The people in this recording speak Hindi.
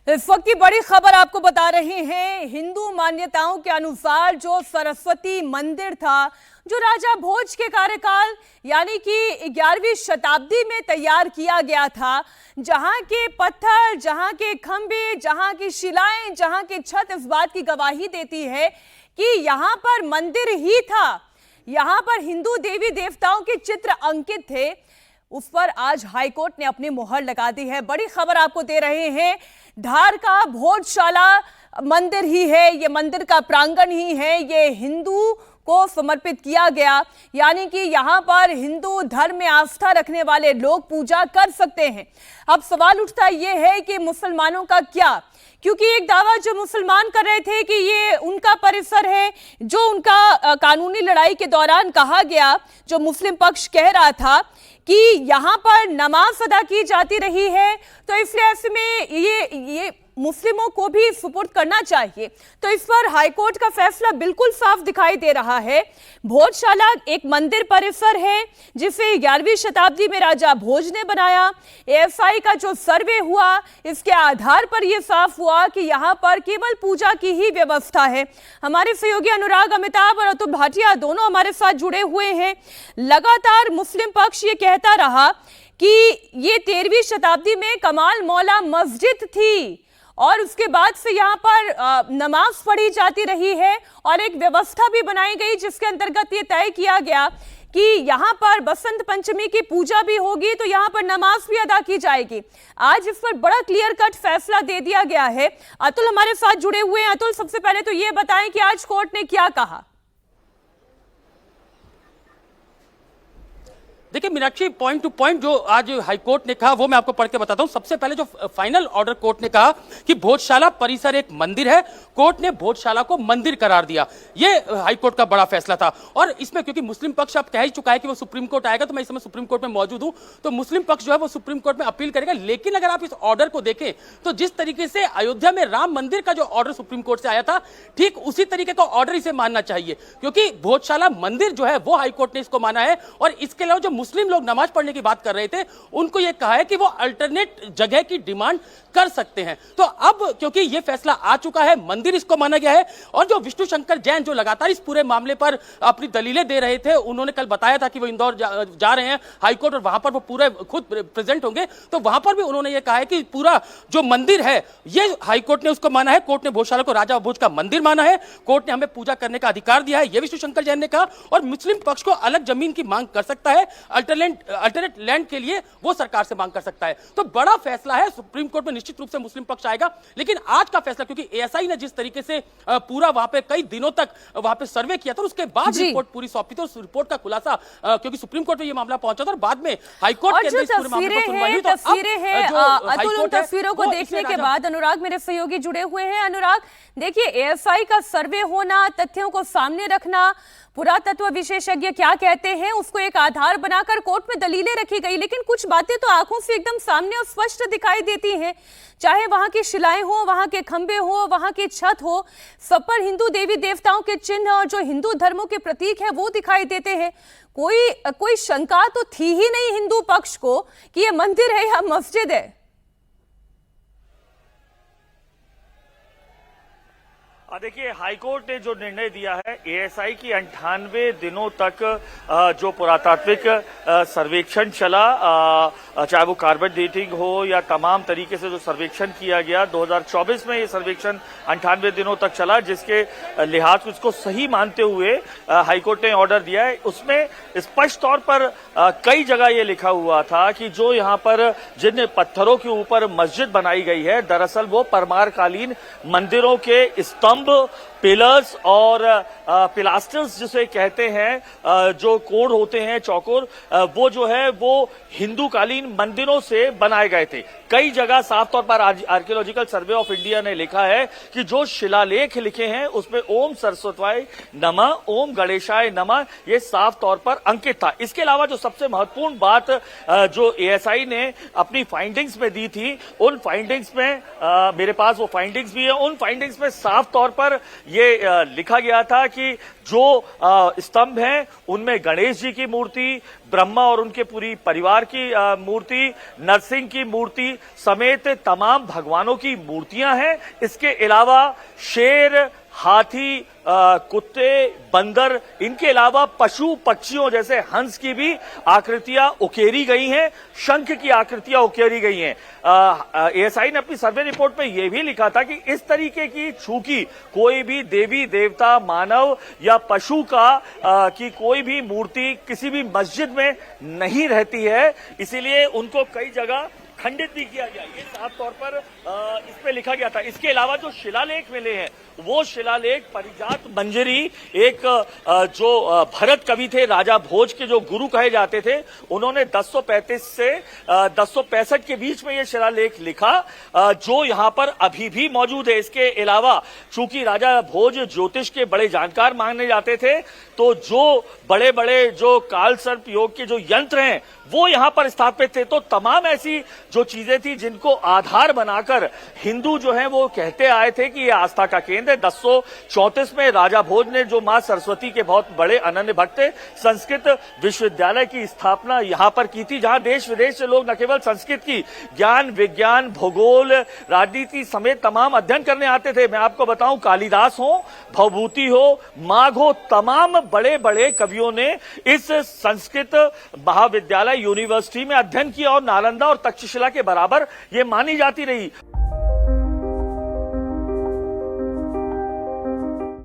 इस वक्त की बड़ी खबर आपको बता रहे हैं। हिंदू मान्यताओं के अनुसार जो सरस्वती मंदिर था, जो राजा भोज के कार्यकाल यानी कि 11वीं शताब्दी में तैयार किया गया था, जहां के पत्थर, जहां के खंभे, जहां की शिलाएं, जहां की छत इस बात की गवाही देती है कि यहां पर मंदिर ही था। यहां पर हिंदू देवी देवताओं के चित्र अंकित थे। उस पर आज हाईकोर्ट ने अपनी मुहर लगा दी है। बड़ी खबर आपको दे रहे हैं। धार का भोजशाला मंदिर ही है, ये मंदिर का प्रांगण ही है, ये हिंदू को समर्पित किया गया, यानी कि यहां पर हिंदू धर्म में आस्था रखने वाले लोग पूजा कर सकते हैं। अब सवाल उठता यह है कि मुसलमानों का क्या, क्योंकि एक दावा जो मुसलमान कर रहे थे कि ये उनका परिसर है, जो उनका कानूनी लड़ाई के दौरान कहा गया, जो मुस्लिम पक्ष कह रहा था कि यहां पर नमाज अदा की जाती रही है, तो इसलिए ऐसे में ये मुस्लिमों को भी सुपुर्द करना चाहिए। तो इस पर हाईकोर्ट का फैसला बिल्कुल साफ दिखाई दे रहा है। भोजशाला एक मंदिर परिसर है जिसे 11वीं शताब्दी में राजा भोज ने बनाया। एएसआई का जो सर्वे हुआ, इसके आधार पर यह साफ हुआ कि यहां पर केवल पूजा की ही व्यवस्था है। हमारे सहयोगी अनुराग अमिताभ और अतुल भाटिया दोनों हमारे साथ जुड़े हुए हैं। लगातार मुस्लिम पक्ष ये कहता रहा कि ये 13वीं शताब्दी में कमाल मौला मस्जिद थी और उसके बाद से यहाँ पर नमाज पढ़ी जाती रही है और एक व्यवस्था भी बनाई गई जिसके अंतर्गत ये तय किया गया कि यहाँ पर बसंत पंचमी की पूजा भी होगी, तो यहाँ पर नमाज भी अदा की जाएगी। आज इस पर बड़ा क्लियर कट फैसला दे दिया गया है। अतुल हमारे साथ जुड़े हुए हैं। अतुल, सबसे पहले तो ये बताएं कि आज कोर्ट ने क्या कहा। देखिए मीनाक्षी, पॉइंट टू पॉइंट जो आज हाईकोर्ट ने कहा वो मैं आपको पढ़ के बताता हूं। सबसे पहले जो फाइनल ऑर्डर कोर्ट ने कहा कि भोजशाला परिसर एक मंदिर है, कोर्ट ने भोजशाला को मंदिर करार दिया। ये हाईकोर्ट का बड़ा फैसला था। और इसमें क्योंकि मुस्लिम पक्ष अब कह ही चुका है कि वो सुप्रीम कोर्ट आएगा, तो मैं इस समय सुप्रीम कोर्ट में मौजूद हूं, तो मुस्लिम पक्ष जो है वो सुप्रीम कोर्ट में अपील करेगा। लेकिन अगर आप इस ऑर्डर को देखें तो जिस तरीके से अयोध्या में राम मंदिर का जो ऑर्डर सुप्रीम कोर्ट से आया था, ठीक उसी तरीके का ऑर्डर इसे मानना चाहिए, क्योंकि भोजशाला मंदिर जो है वो हाईकोर्ट ने इसको माना है। और इसके अलावा जो मुस्लिम लोग नमाज पढ़ने की बात कर रहे थे, उनको यह कहा है कि वो अल्टरनेट जगह की डिमांड कर सकते हैं। तो अब क्योंकि यह फैसला आ चुका है, मंदिर इसको माना गया है। और जो विष्णु शंकर जैन जो लगातार इस पूरे मामले पर अपनी दलीलें दे रहे थे, उन्होंने कल बताया था कि वो इंदौर जा रहे हैं हाईकोर्ट और वहां पर वो पूरे खुद प्रेजेंट होंगे। तो वहां पर भी उन्होंने ये कहा है कि पूरा जो मंदिर है ये हाईकोर्ट ने उसको माना है। कोर्ट ने भोजशाला को राजा भोज का मंदिर माना है। कोर्ट ने हमें पूजा करने का अधिकार दिया है, यह विष्णु शंकर जैन ने कहा। और मुस्लिम पक्ष को अलग जमीन की मांग कर सकता है, अल्टरनेट लैंड के लिए वो सरकार से मांग कर सकता है। तो बड़ा फैसला है, सुप्रीम कोर्ट में निश्चित रूप से मुस्लिम पक्ष आएगा। लेकिन आज का फैसला, क्योंकि एएसआई ने जिस तरीके से पूरा वहां पे कई दिनों तक वहां पे सर्वे किया था, उसके बाद रिपोर्ट पूरी सौंपी थी, उस रिपोर्ट का खुलासा क्योंकि सुप्रीम कोर्ट में ये मामला पहुंचा था और बाद में हाईकोर्ट के अंदर इस पूरे मामले पर सुनवाई हुई। तो तस्वीरें हैं अतुल, उन तस्वीरों को देखने के बाद अनुराग मेरे सहयोगी जुड़े हुए हैं। अनुराग, देखिए एएसआई का सर्वे होना, तथ्यों को सामने रखना, पुरातत्व विशेषज्ञ क्या कहते हैं उसको एक आधार बनाकर कोर्ट में दलीलें रखी गई, लेकिन कुछ बातें तो आंखों से एकदम सामने और स्पष्ट दिखाई देती हैं। चाहे वहां की शिलाएं हो, वहां के खंभे हो, वहां की छत हो, सब पर हिंदू देवी देवताओं के चिन्ह और जो हिंदू धर्मों के प्रतीक है वो दिखाई देते हैं। कोई शंका तो थी ही नहीं हिंदू पक्ष को कि ये मंदिर है या मस्जिद है। देखिए, हाईकोर्ट ने जो निर्णय दिया है, एएसआई की 98 दिनों तक जो पुरातात्विक सर्वेक्षण चला, चाहे वो कार्बन डेटिंग हो या तमाम तरीके से जो सर्वेक्षण किया गया, 2024 में ये सर्वेक्षण 98 दिनों तक चला, जिसके लिहाज से उसको सही मानते हुए हाईकोर्ट ने ऑर्डर दिया है। उसमें स्पष्ट तौर पर कई जगह ये लिखा हुआ था कि जो यहाँ पर जिन पत्थरों के ऊपर मस्जिद बनाई गई है, दरअसल वो परमारकालीन मंदिरों के स्तंभ, पिलर्स और पिलास्टर्स जिसे कहते हैं, जो कोण होते हैं चौकोर, वो जो है वो हिंदू कालीन मंदिरों से बनाए गए थे। कई जगह साफ तौर पर आर्कियोलॉजिकल सर्वे ऑफ इंडिया ने लिखा है कि जो शिलालेख लिखे हैं उसमें ओम सरस्वत्याय नमः, ओम गणेशाय नमः, ये साफ तौर पर अंकित था। इसके अलावा जो सबसे महत्वपूर्ण बात जो एएसआई ने अपनी फाइंडिंग्स में दी थी, उन फाइंडिंग्स में मेरे पास वो फाइंडिंग्स भी है, उन फाइंडिंग्स में साफ तौर पर ये लिखा गया था कि जो स्तंभ हैं उनमें गणेश जी की मूर्ति, ब्रह्मा और उनके पूरी परिवार की मूर्ति, नरसिंह की मूर्ति समेत तमाम भगवानों की मूर्तियां हैं। इसके अलावा शेर, हाथी, कुत्ते, बंदर, इनके अलावा पशु पक्षियों जैसे हंस की भी आकृतियां उकेरी गई हैं, शंख की आकृतियां उकेरी गई हैं। एएसआई ने अपनी सर्वे रिपोर्ट में यह भी लिखा था कि इस तरीके की चूंकि कोई भी देवी देवता, मानव या पशु की कोई भी मूर्ति किसी भी मस्जिद में नहीं रहती है, इसीलिए उनको कई जगह खंडित भी किया गया। ये साफ तौर पर इस पे लिखा गया था। इसके अलावा जो शिलालेख मिले हैं वो शिलालेख परिजात मंजरी, एक जो भरत कवि थे, राजा भोज के जो गुरु कहे जाते थे, उन्होंने 1035 से 1065 के बीच में ये शिलालेख लिखा, जो यहां पर अभी भी मौजूद है। इसके अलावा चूंकि राजा भोज ज्योतिष के बड़े जानकार माने जाते थे, तो जो बड़े बड़े जो काल सर्प योग के जो यंत्र हैं वो यहां पर स्थापित थे। तो तमाम ऐसी जो चीजें थी जिनको आधार बनाकर हिंदू जो है वो कहते आए थे कि ये आस्था का केंद्र है। 1034 में राजा भोज ने, जो मां सरस्वती के बहुत बड़े अनन्य भक्त थे, संस्कृत विश्वविद्यालय की स्थापना यहां पर की थी, जहां देश विदेश से लोग न केवल संस्कृत की ज्ञान, विज्ञान, भूगोल, राजनीति समेत तमाम अध्ययन करने आते थे। मैं आपको बताऊं, कालिदास हो, भवभूति हो, माघ हो, तमाम बड़े बड़े कवियों ने इस संस्कृत महाविद्यालय यूनिवर्सिटी में अध्ययन किया और नालंदा और तक्षशिला के बराबर ये मानी जाती रही।